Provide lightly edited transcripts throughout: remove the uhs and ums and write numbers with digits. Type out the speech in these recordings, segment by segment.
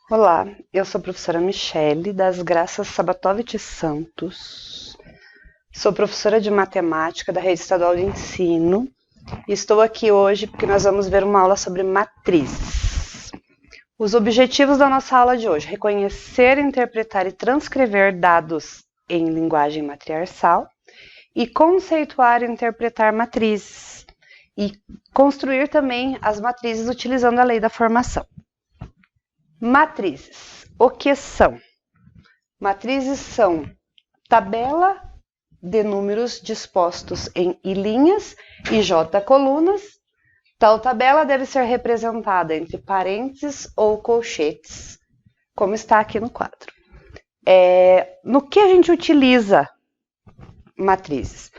Olá, eu sou a professora Michele das Graças Sabatovich Santos. Sou professora de matemática da Rede Estadual de Ensino e estou aqui hoje porque nós vamos ver uma aula sobre matrizes. Os objetivos da nossa aula de hoje: reconhecer, interpretar e transcrever dados em linguagem matriarçal e conceituar e interpretar matrizes e construir também as matrizes utilizando a lei da formação. Matrizes. O que são? Matrizes são tabela de números dispostos em I linhas e J colunas. Tal tabela deve ser representada entre parênteses ou colchetes, como está aqui no quadro. No que a gente utiliza matrizes?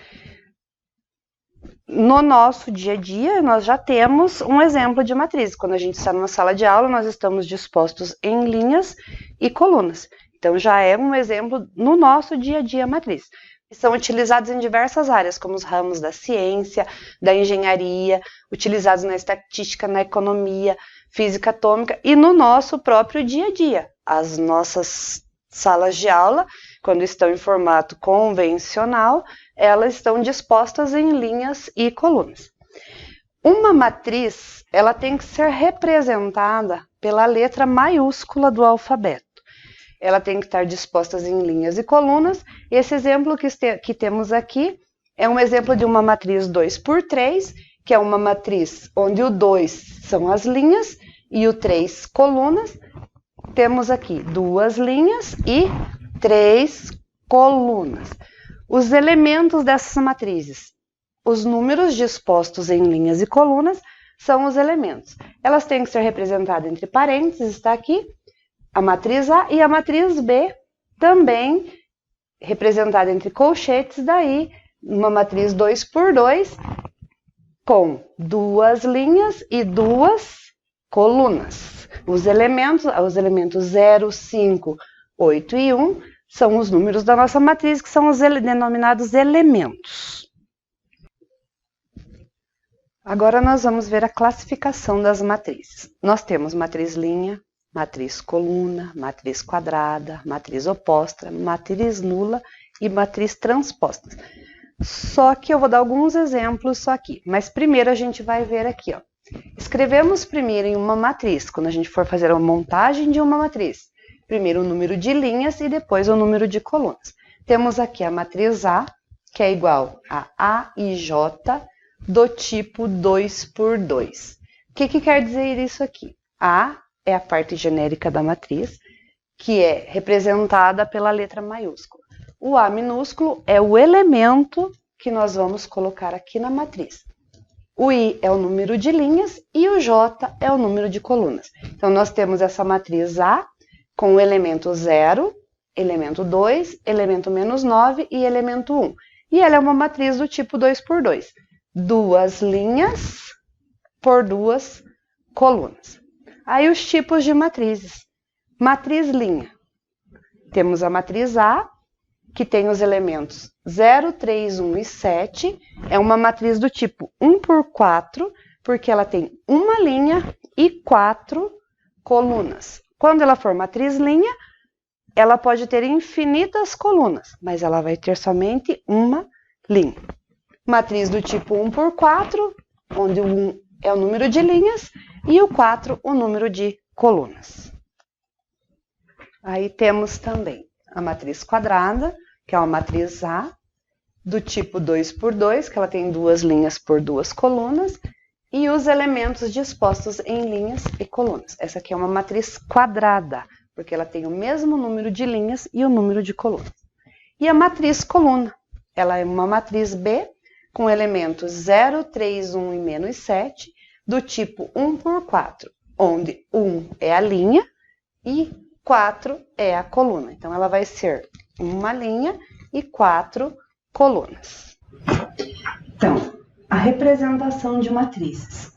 No nosso dia a dia, nós já temos um exemplo de matriz. Quando a gente está numa sala de aula, nós estamos dispostos em linhas e colunas. Então, já é um exemplo no nosso dia a dia matriz. São utilizados em diversas áreas, como os ramos da ciência, da engenharia, utilizados na estatística, na economia, física atômica e no nosso próprio dia a dia. As nossas salas de aula, quando estão em formato convencional, elas estão dispostas em linhas e colunas. Uma matriz, ela tem que ser representada pela letra maiúscula do alfabeto. Ela tem que estar disposta em linhas e colunas. Esse exemplo que temos aqui é um exemplo de uma matriz 2×3, que é uma matriz onde o 2 são as linhas e o 3 colunas. Temos aqui 2 linhas e 3 colunas. Os elementos dessas matrizes, os números dispostos em linhas e colunas, são os elementos. Elas têm que ser representadas entre parênteses, está aqui, a matriz A e a matriz B, também representada entre colchetes, daí uma matriz 2×2, com 2 linhas e 2 colunas. Os elementos 0, 5, 8 e 1, são os números da nossa matriz, que são os denominados elementos. Agora nós vamos ver a classificação das matrizes. Nós temos matriz linha, matriz coluna, matriz quadrada, matriz oposta, matriz nula e matriz transposta. Só que eu vou dar alguns exemplos só aqui, mas primeiro a gente vai ver aqui, ó. Escrevemos primeiro em uma matriz, quando a gente for fazer a montagem de uma matriz. Primeiro o número de linhas e depois o número de colunas. Temos aqui a matriz A, que é igual a AIJ, do tipo 2×2. O que quer dizer isso aqui? A é a parte genérica da matriz, que é representada pela letra maiúscula. O A minúsculo é o elemento que nós vamos colocar aqui na matriz. O I é o número de linhas e o J é o número de colunas. Então, nós temos essa matriz A, com o elemento 0, elemento 2, elemento -9 e elemento 1. E ela é uma matriz do tipo 2×2. 2 linhas por 2 colunas. Aí os tipos de matrizes. Matriz linha. Temos a matriz A, que tem os elementos 0, 3, 1 e 7. É uma matriz do tipo 1×4, porque ela tem uma linha e 4 colunas. Quando ela for matriz linha, ela pode ter infinitas colunas, mas ela vai ter somente uma linha. Matriz do tipo 1×4, onde o 1 é o número de linhas e o 4 o número de colunas. Aí temos também a matriz quadrada, que é uma matriz A, do tipo 2×2, que ela tem 2 linhas por 2 colunas, e os elementos dispostos em linhas e colunas. Essa aqui é uma matriz quadrada, porque ela tem o mesmo número de linhas e o número de colunas. E a matriz coluna, ela é uma matriz B, com elementos 0, 3, 1 e -7, do tipo 1×4, onde 1 é a linha e 4 é a coluna. Então, ela vai ser uma linha e 4 colunas. Então, a representação de matrizes.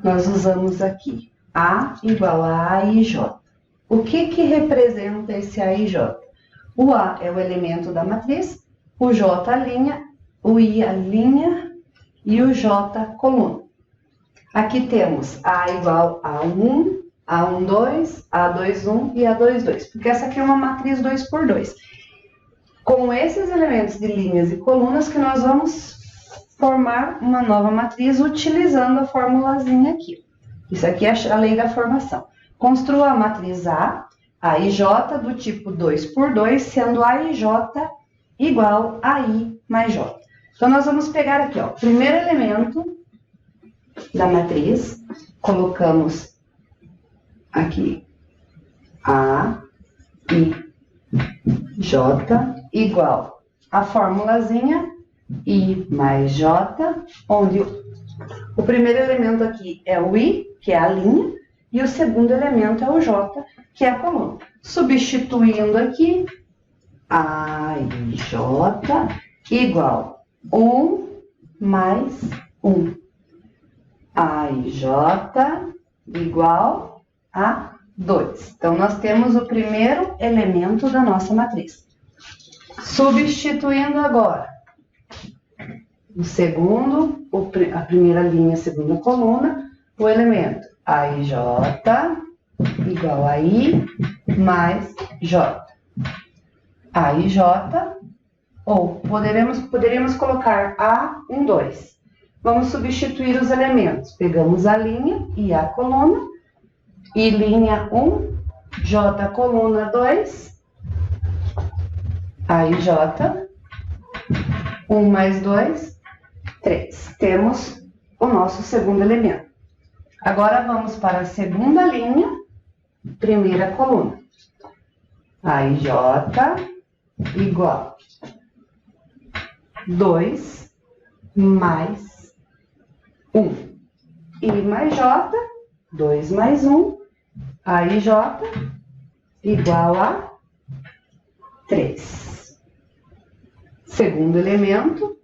Nós usamos aqui A igual a AIJ. O que representa esse AIJ? O A é o elemento da matriz, o J a linha, o I a linha e o J coluna. Aqui temos A igual a 1, A12, A21 e A22, porque essa aqui é uma matriz 2 por 2. Com esses elementos de linhas e colunas que nós vamos formar uma nova matriz utilizando a formulazinha aqui. Isso aqui é a lei da formação. Construa a matriz A e J do tipo 2 por 2, sendo A e J igual a I mais J. Então, nós vamos pegar aqui, ó, o primeiro elemento da matriz, colocamos aqui A, I, J, igual a formulazinha I mais J, onde o primeiro elemento aqui é o I, que é a linha, e o segundo elemento é o J, que é a coluna. Substituindo aqui, A e J igual 1 mais 1. A e J igual a 2. Então, nós temos o primeiro elemento da nossa matriz. Substituindo agora o segundo, a primeira linha, a segunda coluna, o elemento A e J igual a I mais J. A e J, ou poderíamos colocar A, 2. Vamos substituir os elementos. Pegamos a linha e a coluna, I linha 1, J coluna 2, A e J, 1 mais 2, 3. Temos o nosso segundo elemento. Agora vamos para a segunda linha, primeira coluna. A e J igual 2 mais 1. I mais J, 2 mais 1. A e J igual a 3. Segundo elemento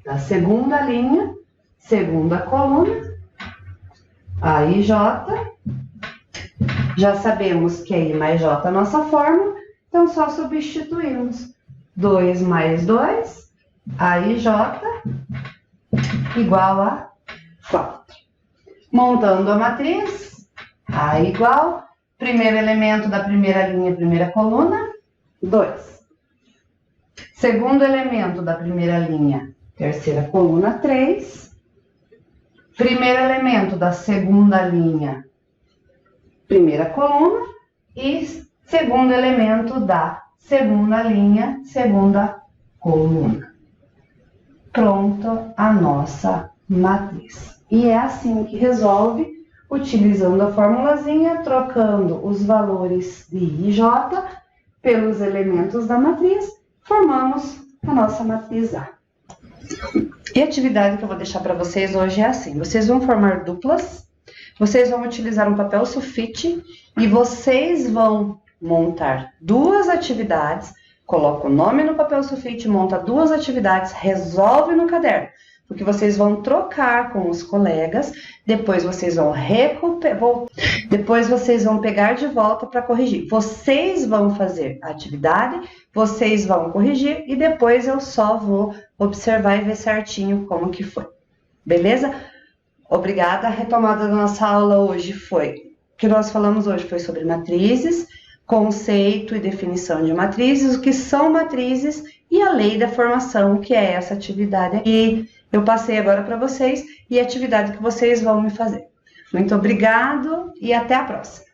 da segunda linha, segunda coluna, A e J. Já sabemos que é I mais J a nossa fórmula, então só substituímos 2 mais 2, A e J igual a 4. Montando a matriz, A igual, primeiro elemento da primeira linha, primeira coluna, 2. Segundo elemento da primeira linha, terceira coluna, 3. Primeiro elemento da segunda linha, primeira coluna. E segundo elemento da segunda linha, segunda coluna. Pronta a nossa matriz. E é assim que resolve, utilizando a formulazinha, trocando os valores de I e J pelos elementos da matriz, formamos a nossa matriz A. E a atividade que eu vou deixar para vocês hoje é assim: vocês vão formar duplas, vocês vão utilizar um papel sulfite e vocês vão montar duas atividades, coloca o nome no papel sulfite, monta duas atividades, resolve no caderno, porque vocês vão trocar com os colegas, depois vocês vão depois vocês vão pegar de volta para corrigir. Vocês vão fazer a atividade, vocês vão corrigir e depois eu só vou observar e ver certinho como que foi. Beleza? Obrigada. A retomada da nossa aula hoje o que nós falamos hoje foi sobre matrizes, conceito e definição de matrizes, o que são matrizes e a lei da formação, que é essa atividade aqui. Eu passei agora para vocês e a atividade que vocês vão me fazer. Muito obrigado e até a próxima.